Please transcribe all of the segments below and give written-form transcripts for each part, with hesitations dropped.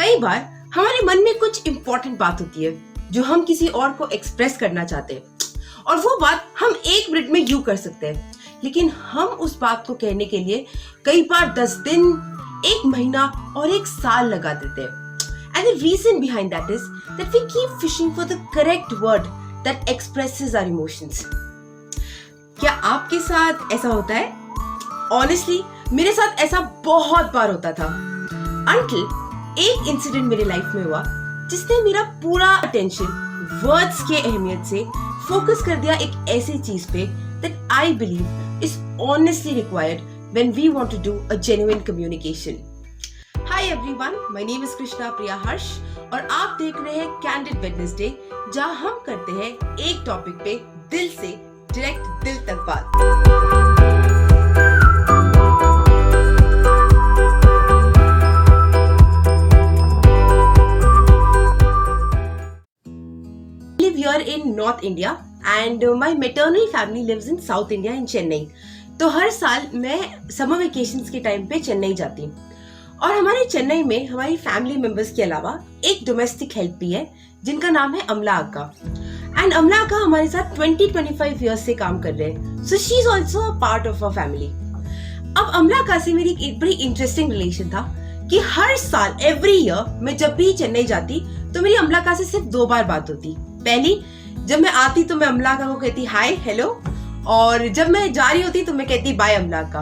कई बार हमारे मन में कुछ इम्पोर्टेंट बात होती है जो हम किसी और को एक्सप्रेस करना चाहते हैं, और वो बात हम 1 मिनट में यूं कर सकते हैं, लेकिन हम उस बात को कहने के लिए कई बार 10 दिन, 1 महीना और 1 साल लगा देते हैं. And the reason behind that is that we keep fishing for the correct word that expresses our emotions. क्या आपके साथ ऐसा होता है? Honestly, मेरे साथ ऐसा बहुत बार होता था. Until एक इंसिडेंट मेरे लाइफ में हुआ जिसने मेरा पूरा अटेंशन वर्ड्स के अहमियत से फोकस कर दिया एक ऐसी चीज पे that I believe is honestly required when we want to do a genuine communication. Hi everyone, my name is Krishna Priya Harsh और आप देख रहे हैं Candid Wednesday, जहां हम करते हैं एक टॉपिक पे दिल से डायरेक्ट दिल तक बात. I live here in North India and my maternal family lives in South India in Chennai. तो हर साल मैं समर वेकेशंस के टाइम पे चेन्नई जाती हूँ. और हमारे चेन्नई में हमारी फैमिली मेंबर्स के अलावा एक डोमेस्टिक हेल्प भी है जिनका नाम है अमला अक्का. एंड अमला अक्का हमारे साथ 20-25 इयर्स से काम कर रहे हैं. So she is also a part of our family. अब अमला अक्का से मेरी एक बड़ी इंटरेस्टिंग रिलेशन था कि हर साल एवरी ईयर मैं जब भी चेन्नई जाती तो मेरी अमला अक्का से सिर्फ 2 बार बात होती. पहली, जब मैं आती तो मैं अमला अक्का को कहती हाय हेलो, और जब मैं जा रही होती तो मैं कहती बाय अमला अक्का.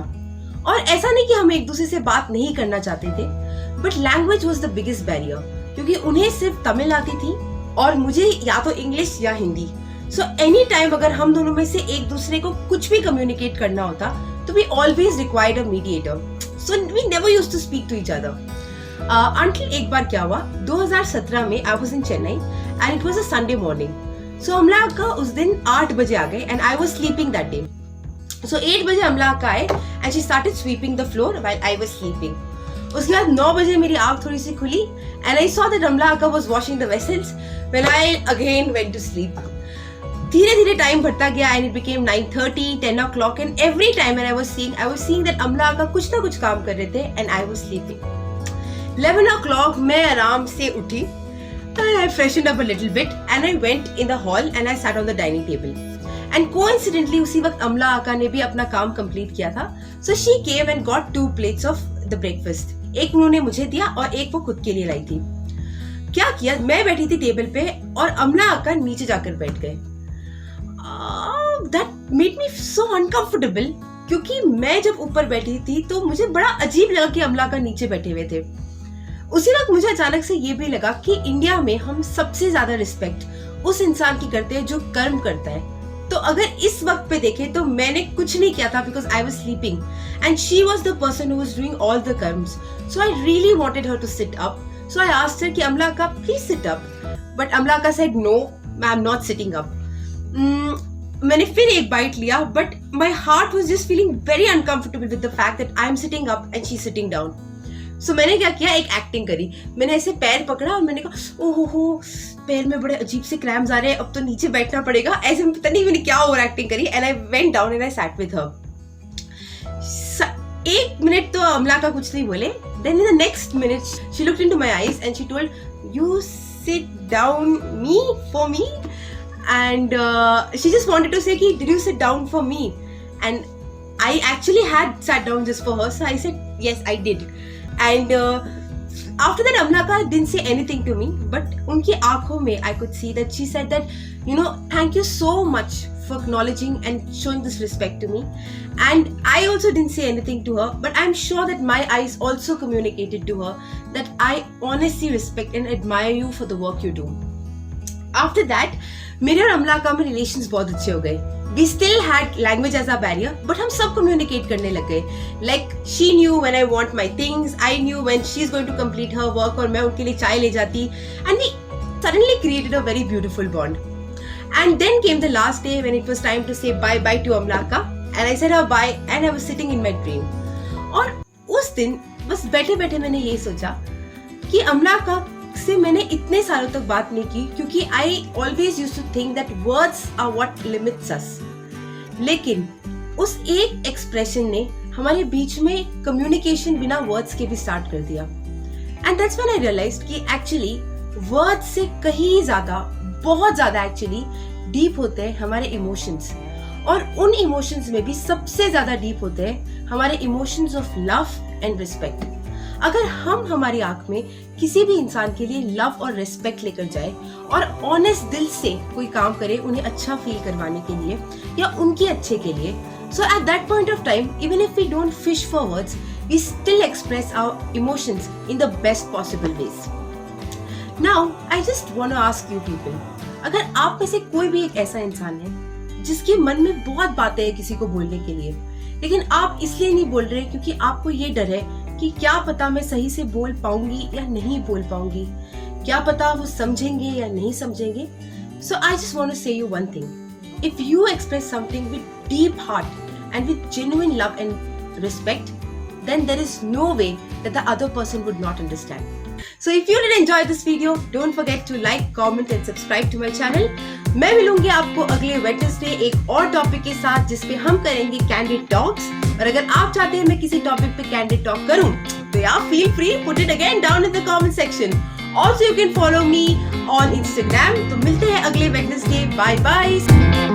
और ऐसा नहीं कि हम एक दूसरे से बात नहीं करना चाहते थे, but language was the biggest barrier, क्योंकि उन्हें सिर्फ तमिल आती थी और मुझे या तो इंग्लिश या हिंदी. सो एनी टाइम अगर हम दोनों में से एक दूसरे को कुछ भी कम्युनिकेट करना होता तो we always required a mediator. So we never used to speak to each other. Until एक बार क्या हुआ, 2017 में I was in Chennai and it was a Sunday morning. So Amala अक्का उस दिन 8 बजे आ गए and I was sleeping that day. So 8 बजे अमला अक्का आए and she started sweeping the floor while I was sleeping. उसके बाद 9 बजे मेरी आँख थोड़ी सी खुली and I saw that अमला अक्का was washing the vessels when I again went to sleep. धीरे धीरे टाइम बढ़ता गया and it became 9:30, 10 o'clock and every time when I was seeing that अमला अक्का कुछ ना कुछ काम कर रहे थे and I was sleeping. 11 o'clock मैं आराम से उठी and I freshened up a little bit and I went in the hall and I sat on the dining table. And coincidentally उसी वक्त अमला अक्का ने भी अपना काम कंप्लीट किया था. So she came and got 2 plates of the breakfast. एक उन्होंने मुझे दिया और एक वो खुद के लिए लाई थी. क्या किया, मैं बैठी थी टेबल पे और अमला अक्का नीचे जाकर बैठ गए. That made me so uncomfortable, क्योंकि मैं जब ऊपर बैठी थी तो मुझे बड़ा अजीब लगा कि अमला अक्का नीचे बैठे हुए थे. उसी वक्त मुझे अचानक से ये भी लगा कि इंडिया में हम सबसे ज्यादा रिस्पेक्ट उस इंसान की करते हैं जो कर्म करता है. तो अगर इस वक्त पे देखें तो मैंने कुछ नहीं किया था because I was sleeping and she was the person who was doing all the karmas. So I really wanted her to sit up. So I asked her कि अमला अक्का please sit up, but Amala अक्का said no I am not sitting up. मैंने फिर एक bite लिया but my heart was just feeling very uncomfortable with the fact that I am sitting up and she is sitting down. So मैंने क्या किया, एक acting करी. मैंने ऐसे पैर पकड़ा और मैंने कहा ओहो हो, पैर में बड़े अजीब से क्रैम्स आ रहे हैं, अब तो नीचे बैठना पड़ेगा. ऐसे में पता नहीं मैंने क्या ओवर एक्टिंग करी and I went down and I sat with her. 1 minute तो अमला का कुछ नहीं बोले. Then in the next minute she looked into my eyes and she told you sit down me for me and she just wanted to say ki did you sit down for me, and I actually had sat down just for her, so I said yes I did. And after that Amla Akka didn't say anything to me, but unki aankhon mein I could see that she said that you know thank you so much for acknowledging and showing this respect to me. And I also didn't say anything to her, but I'm sure that my eyes also communicated to her that I honestly respect and admire you for the work you do. After that मेरे और अमला अक्का में relations बहुत अच्छे हो गए. We still had language as a barrier, but हम सब communicate करने लग गए. Like she knew when I want my things, I knew when she's going to complete her work और मैं उनके लिए चाय ले जाती. And we suddenly created a very beautiful bond. And then came the last day when it was time to say bye bye to Amla Akka, and I said her bye and I was sitting in my dream. और उस दिन बस बैठे बैठे मैंने ये सोचा कि अमला अक्का से मैंने इतने सालों तक बात नहीं की क्योंकि I always used to think that words are what limits us. लेकिन उस एक एक्सप्रेशन ने हमारे बीच में कम्युनिकेशन बिना वर्ड्स के भी स्टार्ट कर दिया. And that's when I realised कि एक्चुअली वर्ड से कहीं ज्यादा, बहुत ज्यादा एक्चुअली डीप होते हैं हमारे इमोशंस, और उन इमोशंस में भी सबसे ज्यादा डीप होते हैं हमारे emotions of love and respect. अगर हम हमारी आंख में किसी भी इंसान के लिए लव और रिस्पेक्ट लेकर जाए और ऑनेस्ट दिल से कोई काम करे उन्हें अच्छा फील करवाने के लिए या उनके अच्छे के लिए, so at that point of time even if we don't fish for words, we still express our emotions in the best possible ways. Now I just want to ask you people, अगर आप में से कोई भी एक ऐसा इंसान है जिसके मन में बहुत बातें हैं किसी को बोलने के लिए, लेकिन आप इसलिए नहीं बोल रहे क्योंकि आपको ये डर है कि क्या पता मैं सही से बोल पाऊंगी या नहीं बोल पाऊंगी, क्या पता वो समझेंगे या नहीं समझेंगे, सो आई जस्ट वांट टू से you one thing, if you express something with deep heart and with genuine love and respect, then there is no way that the other person would not understand. So if you did enjoy this video, don't forget to like, comment and subscribe to my channel. मैं मिलूंगी आपको अगले Wednesday एक और topic के साथ जिसपे हम करेंगे कैंडिड टॉक्स, और अगर आप चाहते हैं मैं किसी टॉपिक पे कैंडिड टॉक करूं तो यार feel free, put it again down in the comment section. Also you can follow me on Instagram. तो मिलते हैं अगले वेडनेसडे, बाय बाय।